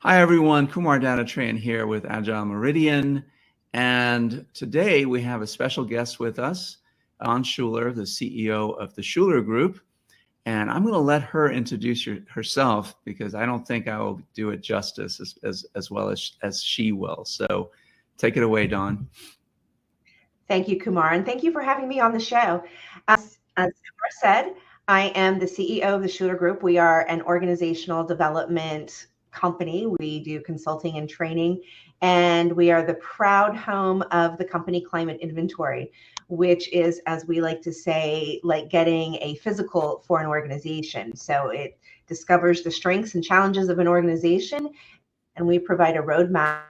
Hi everyone, Kumar Dattatreyan here with Agile Meridian. And today we have a special guest with us, Shuler, the CEO of the Shuler Group. And I'm going to let her introduce herself because I don't think I will do it justice as well as she will. So take it away, Dawn. Thank you, Kumar, and thank you for having me on the show. As Kumar said, I am the CEO of the Shuler Group. We are an organizational development company. We do consulting and training, and we are the proud home of the company climate inventory, which is, as we like to say, like getting a physical for an organization. So it discovers the strengths and challenges of an organization, and we provide a roadmap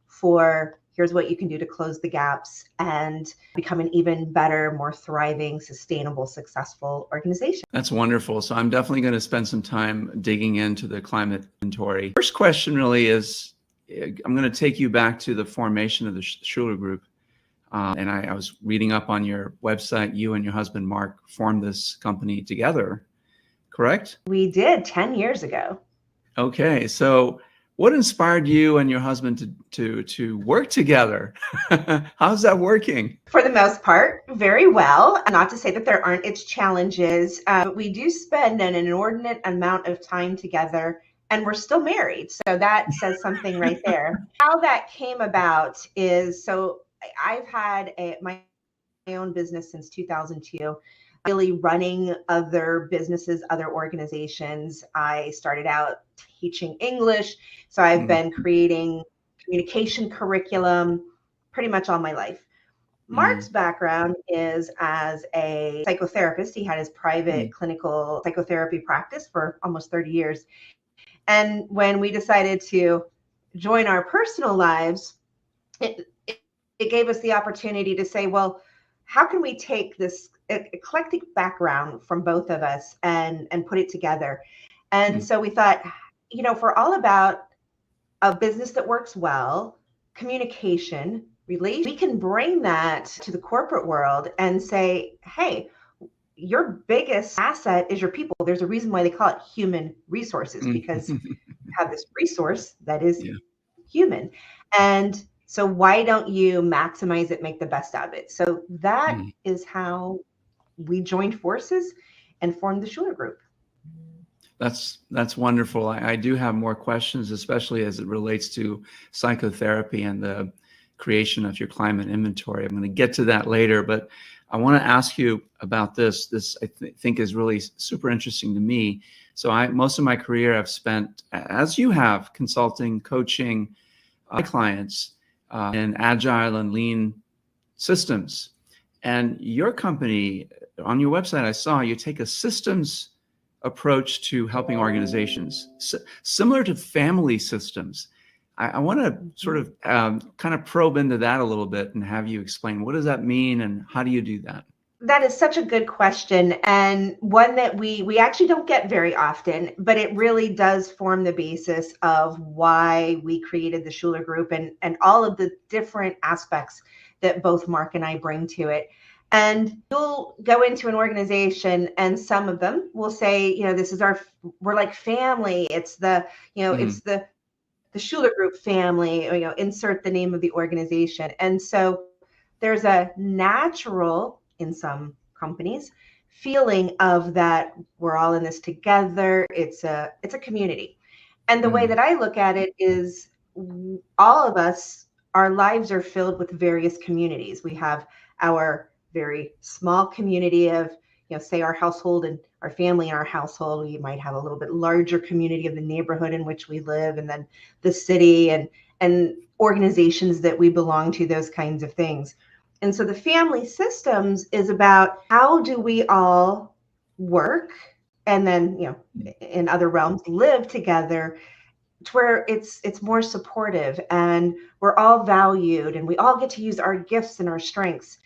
for here's what you can do to close the gaps and become an even better, more thriving, sustainable, successful organization. That's wonderful. So I'm definitely going to spend some time digging into the climate inventory. First question really is, I'm going to take you back to the formation of the Shuler Group. And I was reading up on your website. You and your husband, Mark, formed this company together, correct? We did 10 years ago. Okay. So what inspired you and your husband to work together? How's that working? For the most part, very well. Not to say that there aren't its challenges, but we do spend an inordinate amount of time together, and we're still married. So that says something right there. How that came about is, so I've had my own business since 2002. Really running other businesses, other organizations. I started out teaching English, so I've been creating communication curriculum pretty much all my life. Mark's background is as a psychotherapist. He had his private clinical psychotherapy practice for almost 30 years. And when we decided to join our personal lives, it gave us the opportunity to say, well, how can we take this eclectic background from both of us and put it together? And so we thought, if we're all about a business that works well, communication, relation, we can bring that to the corporate world and say, hey, your biggest asset is your people. There's a reason why they call it human resources, because you have this resource that is human. And so why don't you maximize it, make the best out of it? So that is how we joined forces and formed the Shuler Group. That's wonderful. I do have more questions, especially as it relates to psychotherapy and the creation of your climate inventory. I'm going to get to that later, but I want to ask you about this. This I think is really super interesting to me. So most of my career I've spent, as you have, consulting, coaching my clients in agile and lean systems. And your company, on your website, I saw you take a systems approach to helping organizations, similar to family systems. I want to sort of kind of probe into that a little bit and have you explain, what does that mean and how do you do that? That is such a good question, and one that we actually don't get very often, but it really does form the basis of why we created the Shuler Group and all of the different aspects that both Mark and I bring to it. And you'll go into an organization and some of them will say, this is we're like family. It's it's the Shuler Group family, or, insert the name of the organization. And so there's a natural, in some companies, feeling of that we're all in this together. It's a community. And the way that I look at it is all of us, our lives are filled with various communities. We have our very small community of, say our household and our family in our household. We might have a little bit larger community of the neighborhood in which we live, and then the city and organizations that we belong to, those kinds of things. And so the family systems is about how do we all work and then, in other realms, live together to where it's more supportive and we're all valued and we all get to use our gifts and our strengths.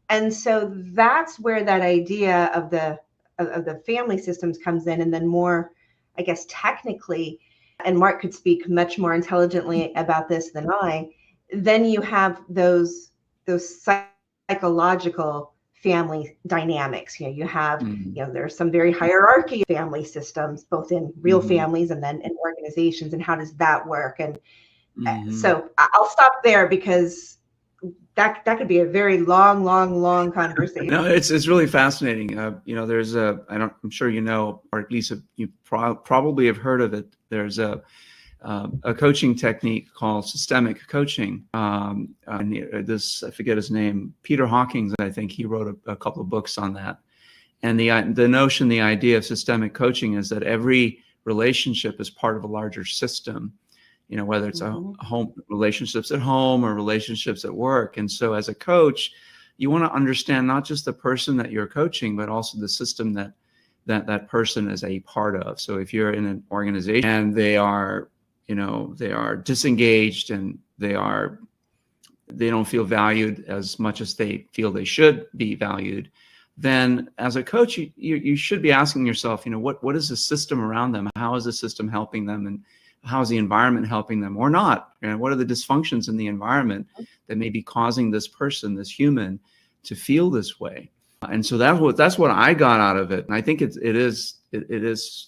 And so that's where that idea of the family systems comes in. And then more, I guess, technically, and Mark could speak much more intelligently about this than I, then you have those psychological family dynamics. You have, Mhm. there's some very hierarchy family systems, both in real Mhm. families and then in organizations, and how does that work? And Mhm. so I'll stop there because that could be a very long conversation. No, it's really fascinating. There's I'm sure you know, or at least you probably have heard of it. There's a coaching technique called systemic coaching. And I forget his name, Peter Hawkins, I think he wrote a couple of books on that. And the notion, the idea of systemic coaching is that every relationship is part of a larger system, whether it's a home, relationships at home or relationships at work. And so as a coach, you want to understand not just the person that you're coaching, but also the system that person is a part of. So if you're in an organization and they are disengaged and they don't feel valued as much as they feel they should be valued, then as a coach, you should be asking yourself, what is the system around them? How is the system helping them? And how is the environment helping them or not? And what are the dysfunctions in the environment that may be causing this person, this human, to feel this way? And so that's what I got out of it. And I think it is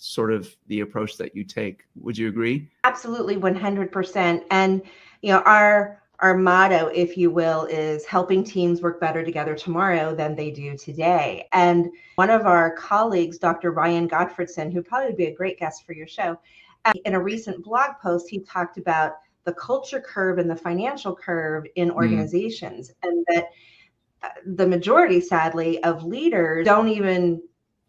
sort of the approach that you take. Would you agree? Absolutely, 100%. And our motto, if you will, is helping teams work better together tomorrow than they do today. And one of our colleagues, Dr. Ryan Gottfredson, who'd probably be a great guest for your show, in a recent blog post, he talked about the culture curve and the financial curve in organizations, and that the majority, sadly, of leaders don't even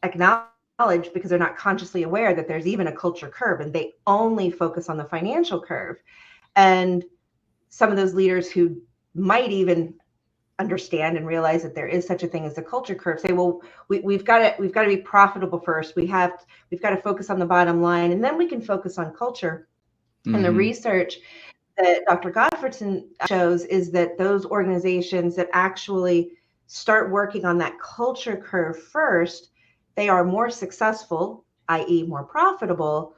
acknowledge, because they're not consciously aware that there's even a culture curve, and they only focus on the financial curve. And some of those leaders who might even understand and realize that there is such a thing as the culture curve say, well, we've got to be profitable first. We've got to focus on the bottom line, and then we can focus on culture. And the research that Dr. Gottfredson shows is that those organizations that actually start working on that culture curve first, they are more successful, i.e. more profitable,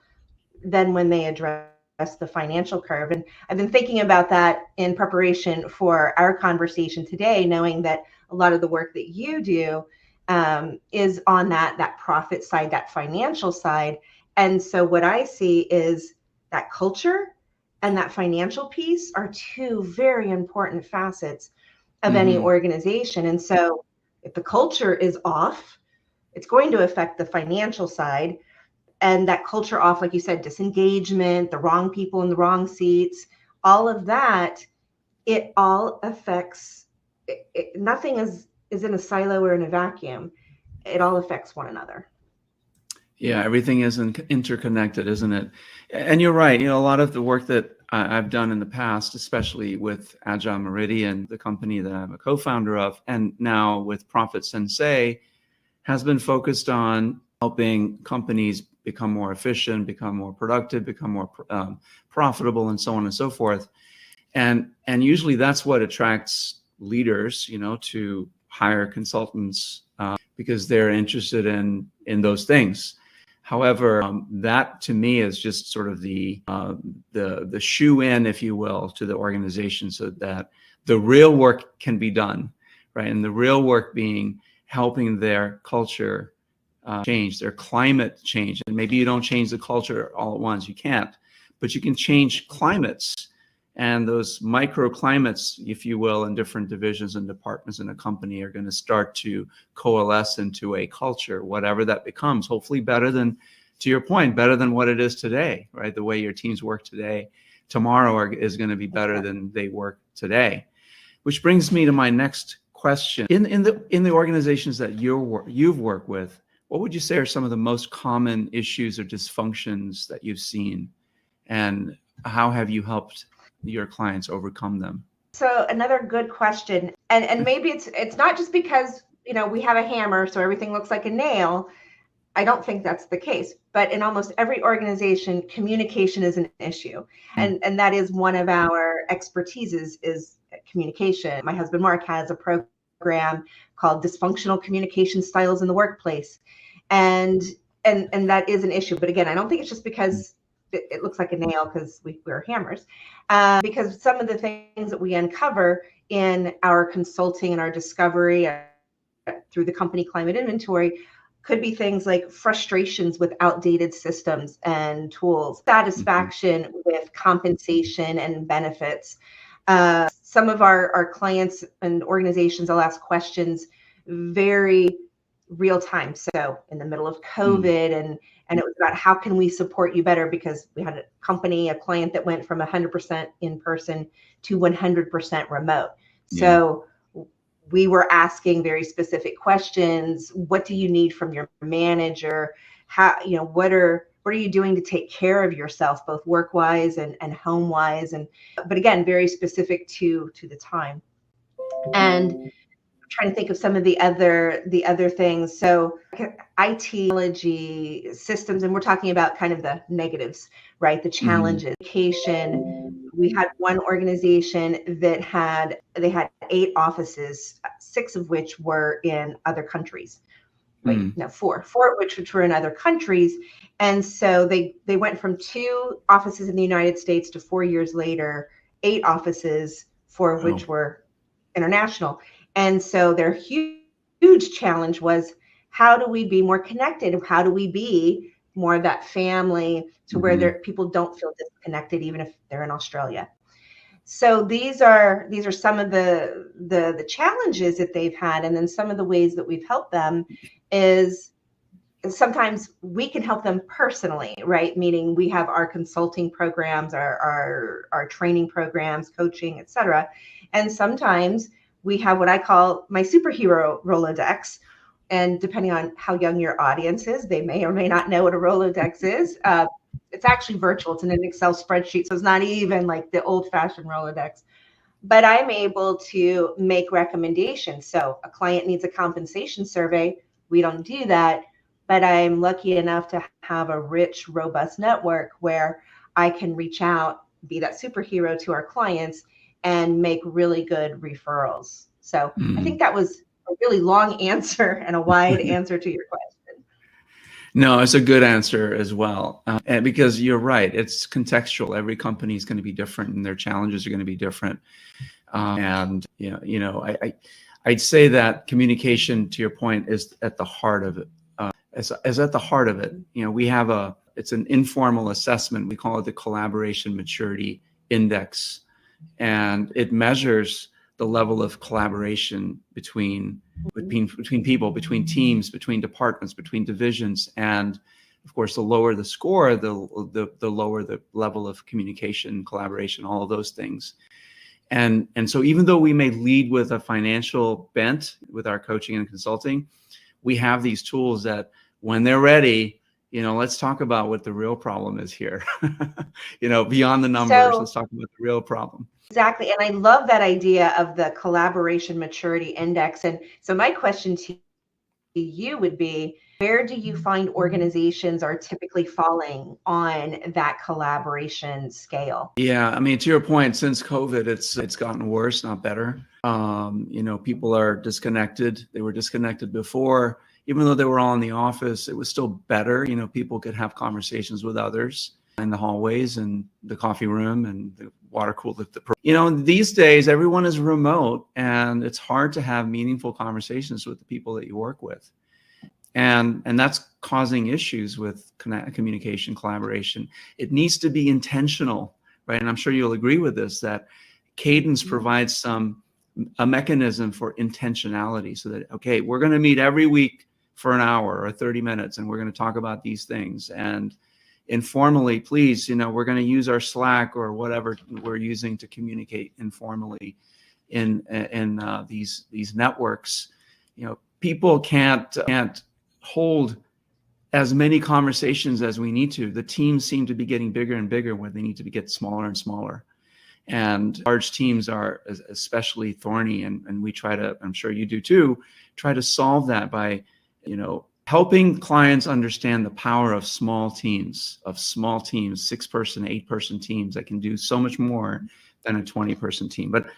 than when they address the financial curve. And I've been thinking about that in preparation for our conversation today, knowing that a lot of the work that you do is on that profit side, that financial side. And so what I see is that culture and that financial piece are two very important facets of any organization. And so if the culture is off, it's going to affect the financial side. And that culture off, like you said, disengagement, the wrong people in the wrong seats, all of that, it all affects, nothing is in a silo or in a vacuum. It all affects one another. Yeah, everything is interconnected, isn't it? And you're right. A lot of the work that I've done in the past, especially with Agile Meridian, the company that I'm a co-founder of, and now with Profit Sensei, has been focused on helping companies become more efficient, become more productive, become more profitable, and so on and so forth. And usually that's what attracts leaders, to hire consultants because they're interested in those things. However, that to me is just sort of the shoe in, if you will, to the organization, so that the real work can be done, right? And the real work being helping their culture change, their climate change. And maybe you don't change the culture all at once, you can't, but you can change climates. And those microclimates, if you will, in different divisions and departments in a company are going to start to coalesce into a culture, whatever that becomes, hopefully better than, to your point, better than what it is today, right? The way your teams work today, tomorrow is going to be better than they work today. Which brings me to my next question. In the organizations that you've worked with, what would you say are some of the most common issues or dysfunctions that you've seen? And how have you helped your clients overcome them? So another good question. And maybe it's not just because, we have a hammer, so everything looks like a nail. I don't think that's the case. But in almost every organization, communication is an issue. And that is one of our expertises is communication. My husband, Mark, has a program called Dysfunctional Communication Styles in the Workplace. And that is an issue. But again, I don't think it's just because it looks like a nail because we're hammers. Because some of the things that we uncover in our consulting and our discovery, through the company climate inventory could be things like frustrations with outdated systems and tools, satisfaction with compensation and benefits. Some of our clients and organizations, I'll ask questions very real time. So in the middle of COVID, and it was about how can we support you better, because we had a client that went from 100% in person to 100% remote. So we were asking very specific questions. What do you need from your manager? How, what are you doing to take care of yourself, both work-wise and home-wise? But again, very specific to the time. And I'm trying to think of some of the other things. So IT, technology, systems, and we're talking about kind of the negatives, right? The challenges. Education. We had one organization that had 8 offices, 6 of which were in other countries. No, 4 of which were in other countries. And so they went from 2 offices in the United States to 4 years later, 8 offices, 4 of which were international. And so their huge challenge was, how do we be more connected? How do we be more of that family to where people don't feel disconnected, even if they're in Australia? So these are some of the challenges that they've had. And then some of the ways that we've helped them is sometimes we can help them personally, right? Meaning we have our consulting programs, our training programs, coaching, et cetera. And sometimes we have what I call my superhero Rolodex. And depending on how young your audience is, they may or may not know what a Rolodex is. It's actually virtual. It's in an Excel spreadsheet. So it's not even like the old-fashioned Rolodex. But I'm able to make recommendations. So a client needs a compensation survey. We don't do that. But I'm lucky enough to have a rich, robust network where I can reach out, be that superhero to our clients, and make really good referrals. So I think that was a really long answer and a wide answer to your question. No, it's a good answer as well. And because you're right, it's contextual. Every company is going to be different and their challenges are going to be different. And I'd say that communication, to your point, is at the heart of it. Is at the heart of it. We have it's an informal assessment. We call it the Collaboration Maturity Index. And it measures the level of collaboration between people, between teams, between departments, between divisions. And of course, the lower the score, the lower the level of communication, collaboration, all of those things. And so even though we may lead with a financial bent with our coaching and consulting, we have these tools that when they're ready, let's talk about what the real problem is here. Beyond the numbers, let's talk about the real problem. Exactly. And I love that idea of the Collaboration Maturity Index. And so my question to you would be, where do you find organizations are typically falling on that collaboration scale? Yeah, I mean, to your point, since COVID, it's gotten worse, not better. People are disconnected. They were disconnected before. Even though they were all in the office, it was still better. People could have conversations with others in the hallways and the coffee room and the water cooler. These days, everyone is remote and it's hard to have meaningful conversations with the people that you work with. And that's causing issues with communication, collaboration. It needs to be intentional, right? And I'm sure you'll agree with this, that Cadence provides a mechanism for intentionality, so that, okay, we're going to meet every week for an hour or 30 minutes, and we're going to talk about these things. And informally, please, we're going to use our Slack or whatever we're using to communicate informally in these networks. People can't hold as many conversations as we need to. The teams seem to be getting bigger and bigger where they need to get smaller and smaller. And large teams are especially thorny, and we try to, I'm sure you do too, try to solve that by, helping clients understand the power of small teams, 6-person, 8-person teams that can do so much more than a 20-person team. But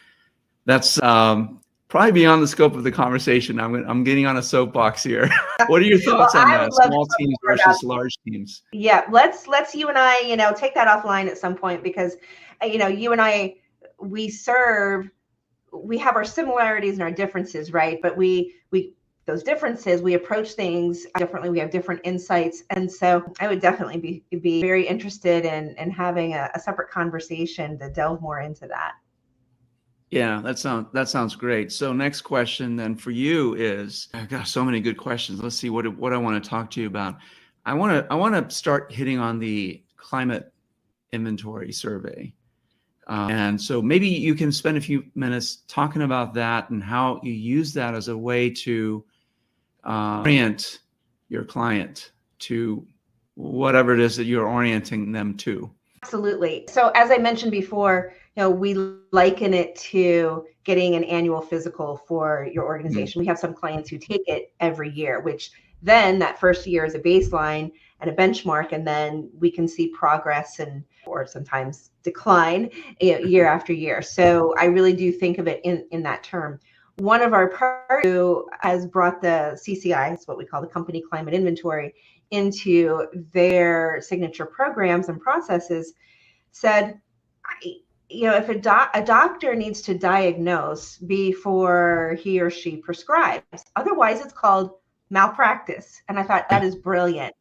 that's probably beyond the scope of the conversation. I'm getting on a soapbox here. What are your thoughts on that? Small teams versus large teams. Yeah, let's you and I, take that offline at some point, because, you and I, we have our similarities and our differences, right? But the those differences, we approach things differently. We have different insights. And so I would definitely be very interested in having a separate conversation to delve more into that. Yeah, that sounds great. So next question then for you is, I've got so many good questions. Let's see what I want to talk to you about. I want to start hitting on the climate inventory survey. And so maybe you can spend a few minutes talking about that and how you use that as a way to orient your client to whatever it is that you're orienting them to. Absolutely. So as I mentioned before, we liken it to getting an annual physical for your organization. We have some clients who take it every year, which then that first year is a baseline and a benchmark, and then we can see progress or sometimes decline year after year. So I really do think of it in that term. One of our partners who has brought the CCI, it's what we call the company climate inventory, into their signature programs and processes, said, if a doctor needs to diagnose before he or she prescribes, otherwise it's called malpractice. And I thought that is brilliant.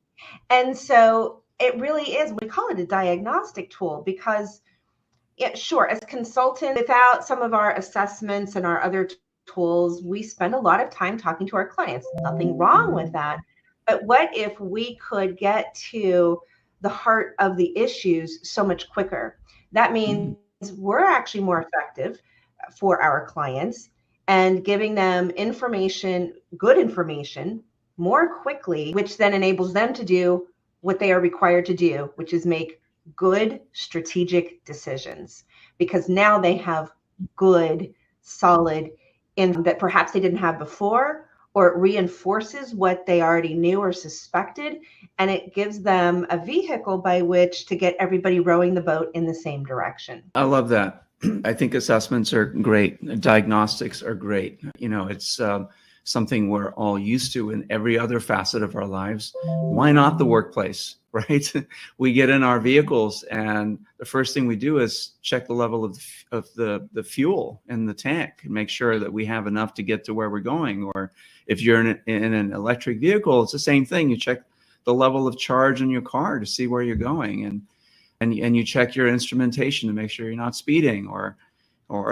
And so it really is, we call it a diagnostic tool because, sure, as consultants, without some of our assessments and our other tools, we spend a lot of time talking to our clients. Nothing wrong with that. But what if we could get to the heart of the issues so much quicker? That means we're actually more effective for our clients and giving them information, good information, more quickly, which then enables them to do what they are required to do, which is make good strategic decisions, because now they have good, solid info that perhaps they didn't have before, or it reinforces what they already knew or suspected, and it gives them a vehicle by which to get everybody rowing the boat in the same direction. I love that. I think assessments are great. Diagnostics are great. It's something we're all used to in every other facet of our lives. Why not the workplace, right? We get in our vehicles and the first thing we do is check the level of the fuel in the tank and make sure that we have enough to get to where we're going. Or if you're in an electric vehicle, it's the same thing. You check the level of charge in your car to see where you're going, and you check your instrumentation to make sure you're not speeding or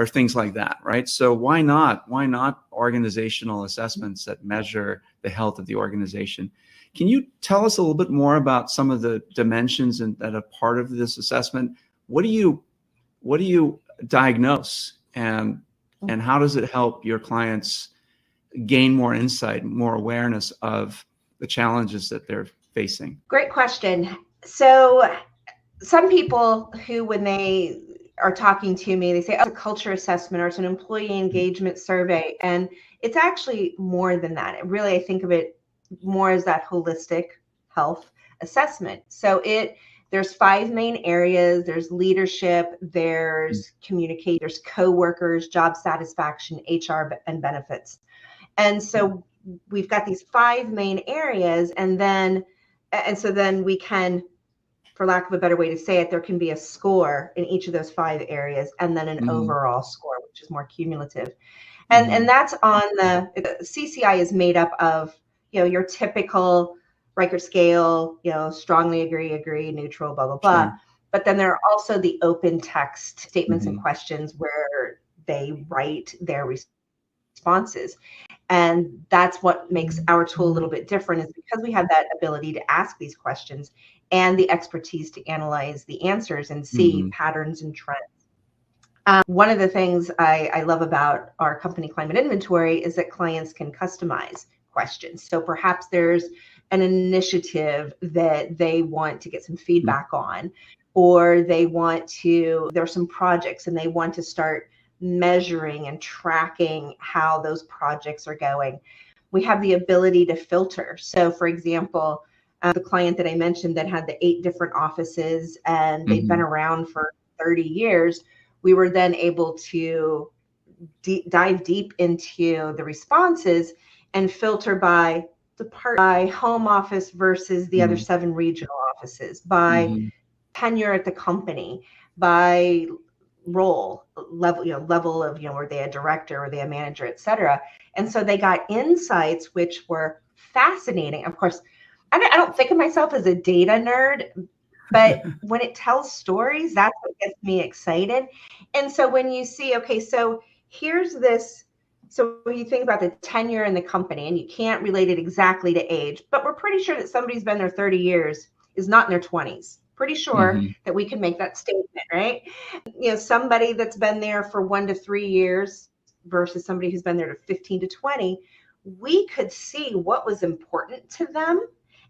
things like that, right? So why not organizational assessments that measure the health of the organization? Can you tell us a little bit more about some of the dimensions that are part of this assessment? What do you diagnose, and how does it help your clients gain more insight, more awareness of the challenges that they're facing? Great question. So some people who, when they are talking to me, they say, it's a culture assessment or it's an employee engagement survey. And it's actually more than that. I think of it more as that holistic health assessment. So there's 5 main areas. There's leadership, there's communicate, there's coworkers, job satisfaction, HR, and benefits. And so we've got these 5 main areas, and so then we can, for lack of a better way to say it, there can be a score in each of those 5 areas, and then an overall score, which is more cumulative. And that's on the CCI is made up of, your typical Riker scale, strongly agree, neutral, blah, blah, blah. Sure. But then there are also the open text statements and questions where they write their responses. And that's what makes our tool a little bit different, is because we have that ability to ask these questions and the expertise to analyze the answers and see patterns and trends. One of the things I love about our company climate inventory is that clients can customize questions. So perhaps there's an initiative that they want to get some feedback on, or there's some projects and they want to start measuring and tracking how those projects are going. We have the ability to filter. So for example, the client that I mentioned that had the 8 different offices and they've been around for 30 years, we were then able to dive deep into the responses and filter by home office versus the other 7 regional offices, by tenure at the company, by role level, level of, were they a director, were they a manager, et cetera. And so they got insights which were fascinating. Of course, I don't think of myself as a data nerd, but when it tells stories, that's what gets me excited. And so when you see, okay, so here's this, so when you think about the tenure in the company, and you can't relate it exactly to age, but we're pretty sure that somebody's been there 30 years is not in their 20s. Pretty sure that we can make that statement, right? You know, somebody that's been there for 1 to 3 years versus somebody who's been there to 15 to 20, we could see what was important to them.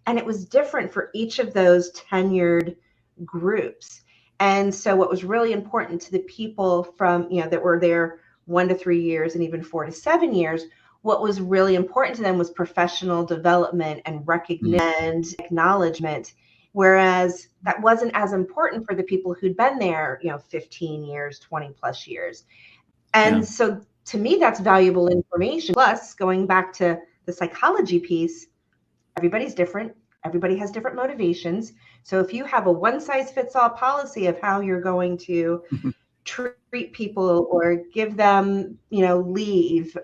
And it was different for each of those tenured groups. And so what was really important to the people from, you know, that were there 1 to 3 years and even 4 to 7 years, what was really important to them was professional development and recognition and acknowledgement. Whereas that wasn't as important for the people who'd been there, you know, 15 years, 20 plus years. And so to me, that's valuable information. Plus, going back to the psychology piece, everybody's different. Everybody has different motivations. So if you have a one size fits all policy of how you're going to treat people or give them, you know, leave,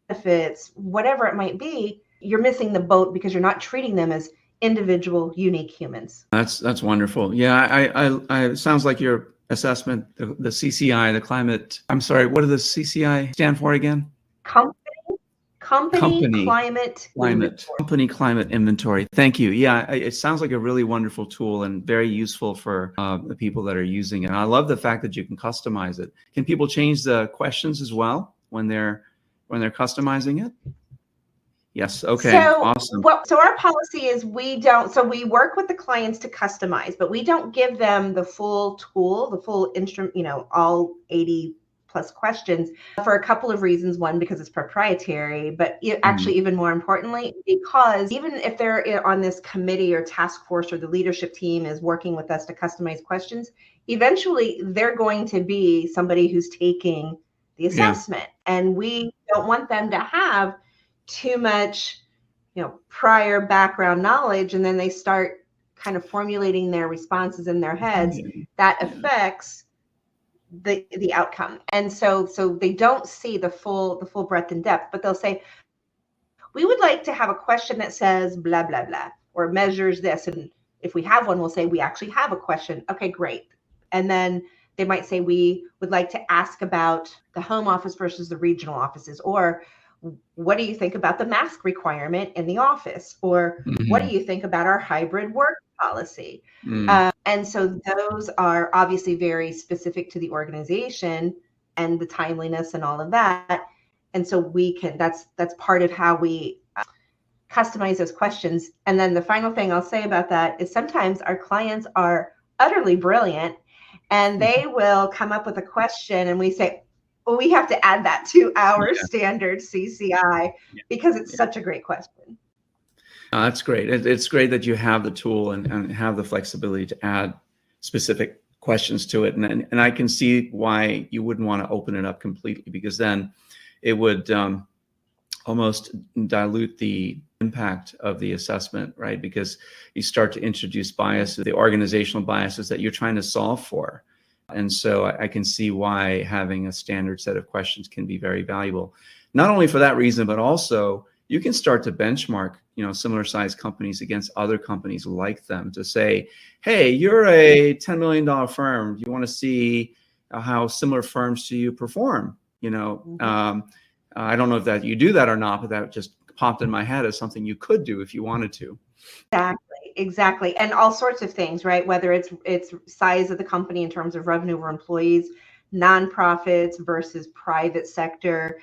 benefits, whatever it might be, you're missing the boat because you're not treating them as individual, unique humans. That's wonderful. Yeah, I sounds like your assessment, the CCI, the climate. I'm sorry, what does the CCI stand for again? Company climate inventory. Thank you. Yeah, it sounds like a really wonderful tool and very useful for the people that are using it. And I love the fact that you can customize it. Can people change the questions as well when they're customizing it? Yes. Okay. So, awesome. So our policy is we work with the clients to customize, but we don't give them the full tool, the full instrument, you know, all 80 plus questions for a couple of reasons. One, because it's proprietary, but actually even more importantly, because even if they're on this committee or task force or the leadership team is working with us to customize questions, eventually they're going to be somebody who's taking the assessment. And we don't want them to have too much, you know, prior background knowledge, and then they start kind of formulating their responses in their heads that affects the outcome. And so they don't see the full breadth and depth, but they'll say, we would like to have a question that says blah blah blah or measures this, and if we have one, we'll say we actually have a question. Okay, great. And then they might say we would like to ask about the home office versus the regional offices, or what do you think about the mask requirement in the office? Or what do you think about our hybrid work policy? And so those are obviously very specific to the organization and the timeliness and all of that. And so that's part of how we customize those questions. And then the final thing I'll say about that is sometimes our clients are utterly brilliant and they will come up with a question and we say, well, we have to add that to our standard CCI because it's such a great question. That's great. It's great that you have the tool and have the flexibility to add specific questions to it. And I can see why you wouldn't want to open it up completely, because then it would almost dilute the impact of the assessment, right? Because you start to introduce biases, the organizational biases that you're trying to solve for. And so I can see why having a standard set of questions can be very valuable, not only for that reason, but also you can start to benchmark, you know, similar sized companies against other companies like them to say, hey, you're a $10 million firm. Do you want to see how similar firms to you perform? You know, I don't know if that you do that or not, but that just popped in my head as something you could do if you wanted to. Exactly. And all sorts of things, right? Whether it's size of the company in terms of revenue or employees, nonprofits versus private sector.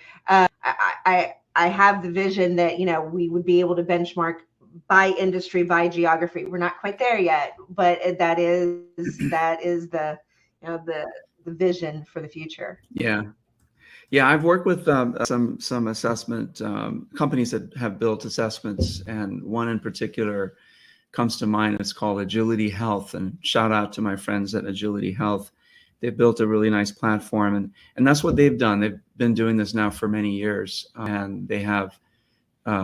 I have the vision that, you know, we would be able to benchmark by industry, by geography. We're not quite there yet, but that is the, you know, the vision for the future. Yeah, I've worked with some assessment companies that have built assessments, and one in particular comes to mind. It's called Agility Health, and shout out to my friends at Agility Health. They've built a really nice platform, and that's what they've done. They've been doing this now for many years, and they have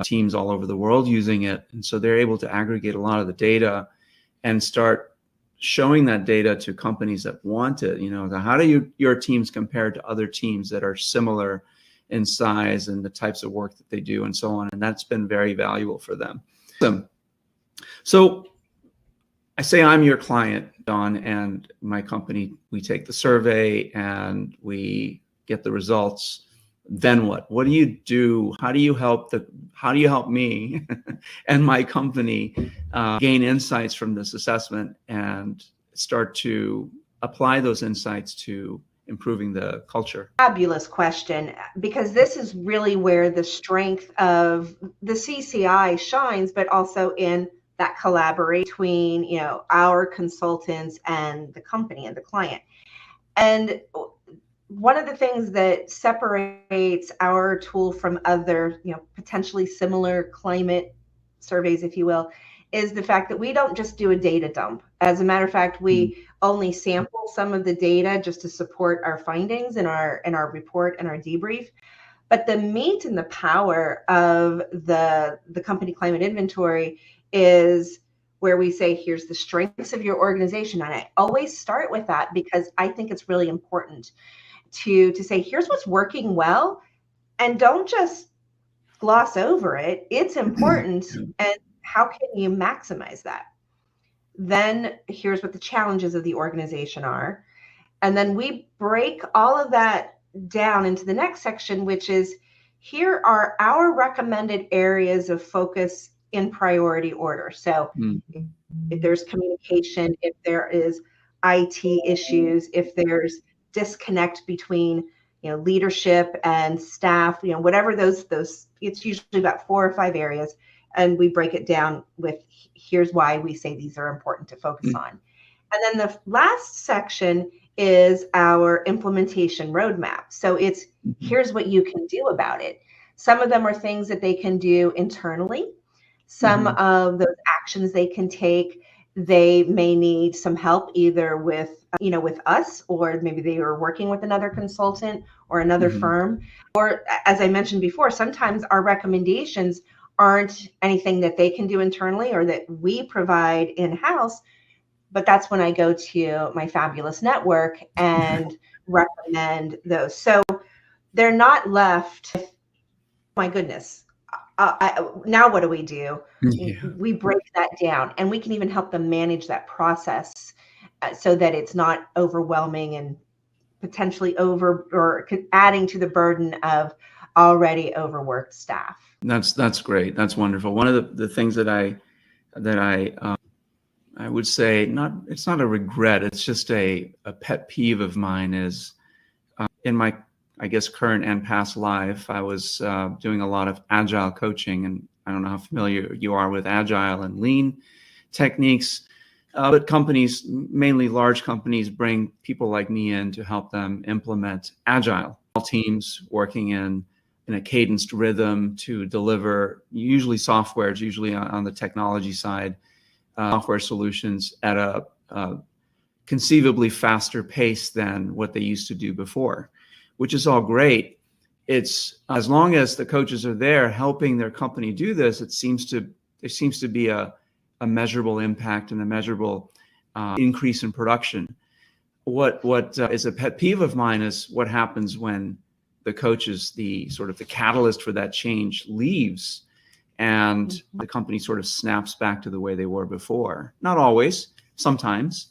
teams all over the world using it. And so they're able to aggregate a lot of the data and start showing that data to companies that want it. You know, how do your teams compare to other teams that are similar in size and the types of work that they do and so on. And that's been very valuable for them. So I say I'm your client, Don, and my company, we take the survey and we get the results. Then what? What do you do? How do you help me and my company gain insights from this assessment and start to apply those insights to improving the culture? Fabulous question, because this is really where the strength of the CCI shines, but also in that collaboration between, you know, our consultants and the company and the client. And one of the things that separates our tool from other, you know, potentially similar climate surveys, if you will, is the fact that we don't just do a data dump. As a matter of fact, we only sample some of the data just to support our findings in our report and our debrief. But the meat and the power of the company climate inventory is where we say, here's the strengths of your organization. And I always start with that because I think it's really important to say, here's what's working well, and don't just gloss over it. It's important. And how can you maximize that? Then here's what the challenges of the organization are. And then we break all of that down into the next section, which is, here are our recommended areas of focus in priority order. So if there's communication, if there is IT issues, if there's disconnect between, you know, leadership and staff, you know, whatever those, it's usually about 4 or 5 areas. And we break it down with, here's why we say these are important to focus on. And then the last section is our implementation roadmap. So it's, here's what you can do about it. Some of them are things that they can do internally. Some of those actions they can take, they may need some help either with, you know, with us, or maybe they are working with another consultant or another firm. Or as I mentioned before, sometimes our recommendations aren't anything that they can do internally or that we provide in-house, but that's when I go to my fabulous network and recommend those. So they're not left, my goodness, now what do we do? We break that down, and we can even help them manage that process so that it's not overwhelming and potentially adding to the burden of already overworked staff. That's great. That's wonderful. One of the things that I would say, it's not a regret, it's just a pet peeve of mine is in my, I guess, current and past life, I was doing a lot of agile coaching, and I don't know how familiar you are with agile and lean techniques, but companies, mainly large companies, bring people like me in to help them implement agile. All teams working in a cadenced rhythm to deliver usually software, it's usually on the technology side, software solutions at a conceivably faster pace than what they used to do before, which is all great. It's as long as the coaches are there helping their company do this, there seems to be a measurable impact and a measurable increase in production. What is a pet peeve of mine is what happens when the coaches, the catalyst for that change, leaves, and the company sort of snaps back to the way they were before. Not always, sometimes.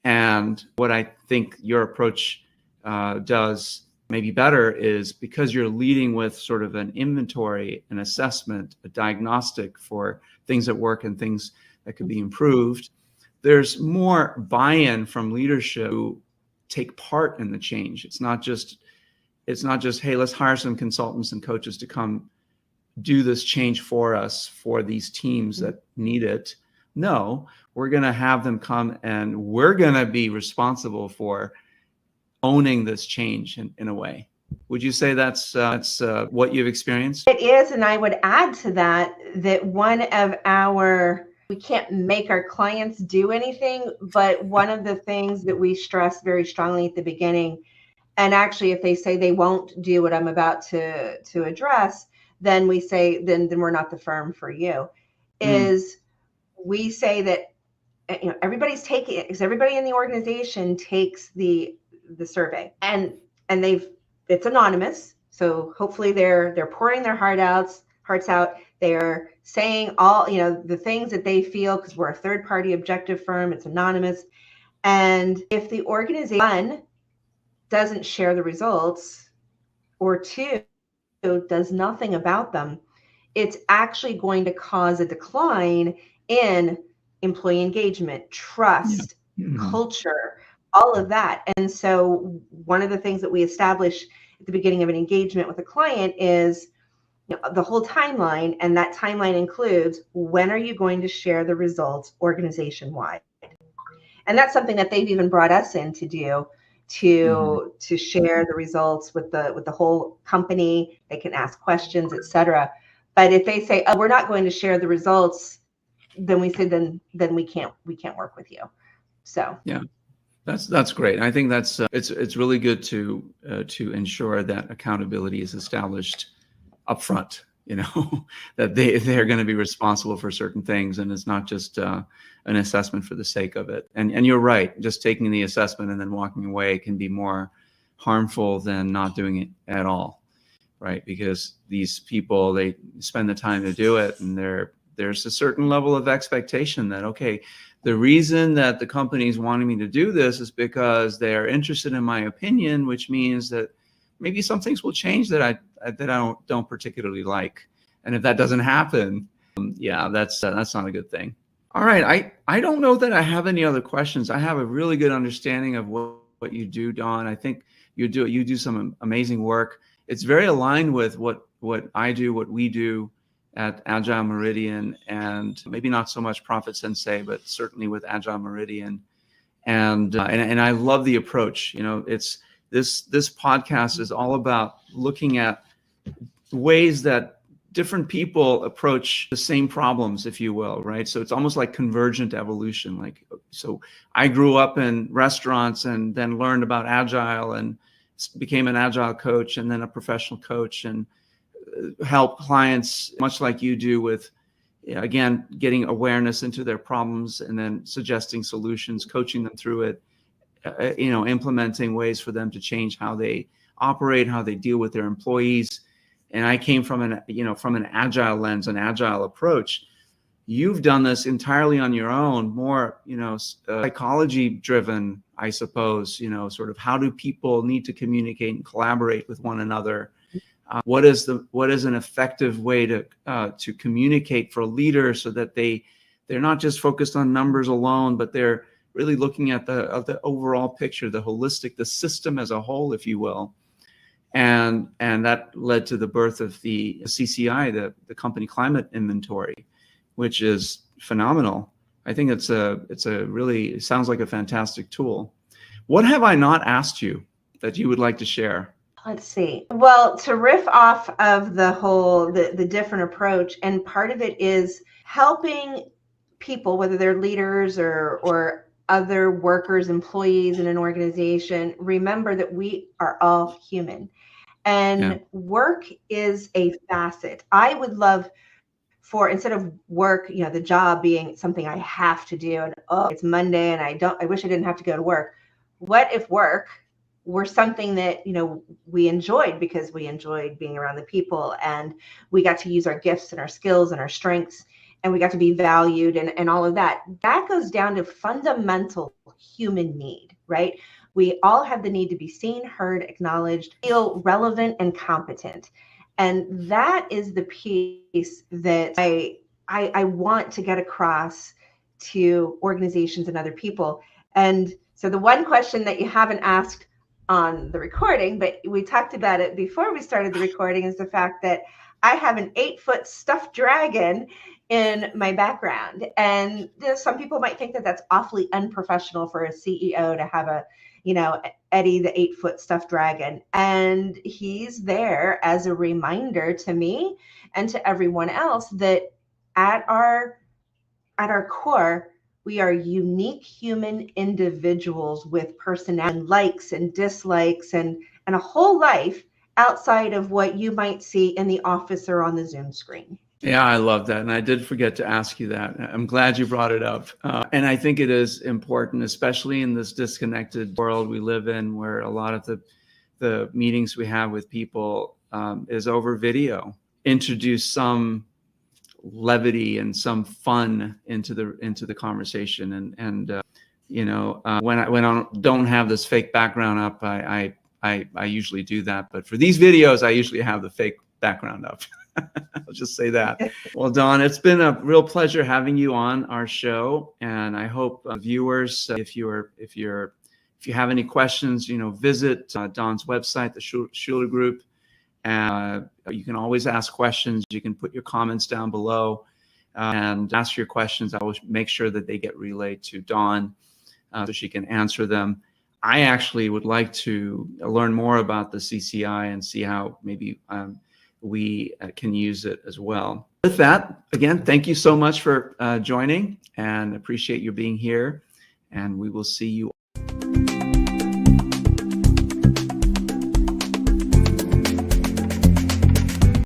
And what I think your approach does maybe better is, because you're leading with sort of an inventory, an assessment, a diagnostic for things that work and things that could be improved, there's more buy-in from leadership who take part in the change. It's not just, hey, let's hire some consultants and coaches to come do this change for us for these teams that need it. No, we're going to have them come and we're going to be responsible for owning this change in a way. Would you say that's what you've experienced? It is, and I would add to that one of we can't make our clients do anything, but one of the things that we stress very strongly at the beginning, and actually if they say they won't do what I'm about to address, then we say, then we're not the firm for you, is we say that, you know, everybody's taking it, because everybody in the organization takes the survey, and it's anonymous. So hopefully they're pouring their hearts out. They're saying all, the things that they feel, because we're a third party objective firm, it's anonymous. And if the organization, one, doesn't share the results, or two, does nothing about them, it's actually going to cause a decline in employee engagement, trust, culture, all of that. And so one of the things that we establish at the beginning of an engagement with a client is the whole timeline, and that timeline includes, when are you going to share the results organization-wide? And that's something that they've even brought us in to do, to share the results with the whole company. They can ask questions, etc. But if they say, oh, we're not going to share the results, then we say, then we can't work with you. So yeah, that's great. I think that's it's really good to ensure that accountability is established up front, that they're going to be responsible for certain things, and it's not just an assessment for the sake of it. And you're right, just taking the assessment and then walking away can be more harmful than not doing it at all, right? Because these people, they spend the time to do it, and there's a certain level of expectation that, okay, the reason that the company is wanting me to do this is because they're interested in my opinion, which means that maybe some things will change that I don't particularly like. And if that doesn't happen, yeah, that's not a good thing. All right, I don't know that I have any other questions. I have a really good understanding of what you do, Dawn. I think you do some amazing work. It's very aligned with what I do, what we do at Agile Meridian, and maybe not so much Profit Sensei, but certainly with Agile Meridian. And I love the approach. It's this podcast is all about looking at ways that different people approach the same problems, if you will, right? So it's almost like convergent evolution. So I grew up in restaurants and then learned about Agile and became an Agile coach and then a professional coach, and help clients much like you do with, again, getting awareness into their problems and then suggesting solutions, coaching them through it, implementing ways for them to change how they operate, how they deal with their employees. And I came from an agile lens, an agile approach. You've done this entirely on your own, more, psychology driven, I suppose, sort of how do people need to communicate and collaborate with one another? What is an effective way to communicate for leaders so that they're not just focused on numbers alone, but they're really looking at the overall picture, the holistic, the system as a whole, if you will. And that led to the birth of the CCI, the company climate inventory, which is phenomenal. I think it sounds like a fantastic tool. What have I not asked you that you would like to share? Let's see. Well, to riff off of the different approach, and part of it is helping people, whether they're leaders or other workers, employees in an organization, remember that we are all human. And work is a facet. I would love for, instead of work, the job being something I have to do, and it's Monday and I wish I didn't have to go to work. What if work were something that, we enjoyed, because we enjoyed being around the people, and we got to use our gifts and our skills and our strengths, and we got to be valued and all of that. That goes down to fundamental human need, right? We all have the need to be seen, heard, acknowledged, feel relevant and competent. And that is the piece that I want to get across to organizations and other people. And so the one question that you haven't asked on the recording, but we talked about it before we started the recording, is the fact that I have an 8-foot stuffed dragon in my background. And some people might think that that's awfully unprofessional for a CEO to have Eddie, the 8-foot stuffed dragon. And he's there as a reminder to me and to everyone else that at our core, we are unique human individuals with personality, and likes and dislikes, and a whole life outside of what you might see in the office or on the Zoom screen. Yeah, I love that. And I did forget to ask you that. I'm glad you brought it up. And I think it is important, especially in this disconnected world we live in, where a lot of the meetings we have with people, is over video. Introduce some levity and some fun into the conversation, and when I don't have this fake background up, I usually do that, but for these videos I usually have the fake background up. I'll just say that. Well, Dawn, it's been a real pleasure having you on our show, and I hope viewers, if you have any questions, visit Dawn's website, the Shuler Group. You can always ask questions. You can put your comments down below and ask your questions. I will make sure that they get relayed to Dawn so she can answer them. I actually would like to learn more about the CCI and see how maybe we can use it as well. With that, again, thank you so much for joining, and appreciate you being here. And we will see you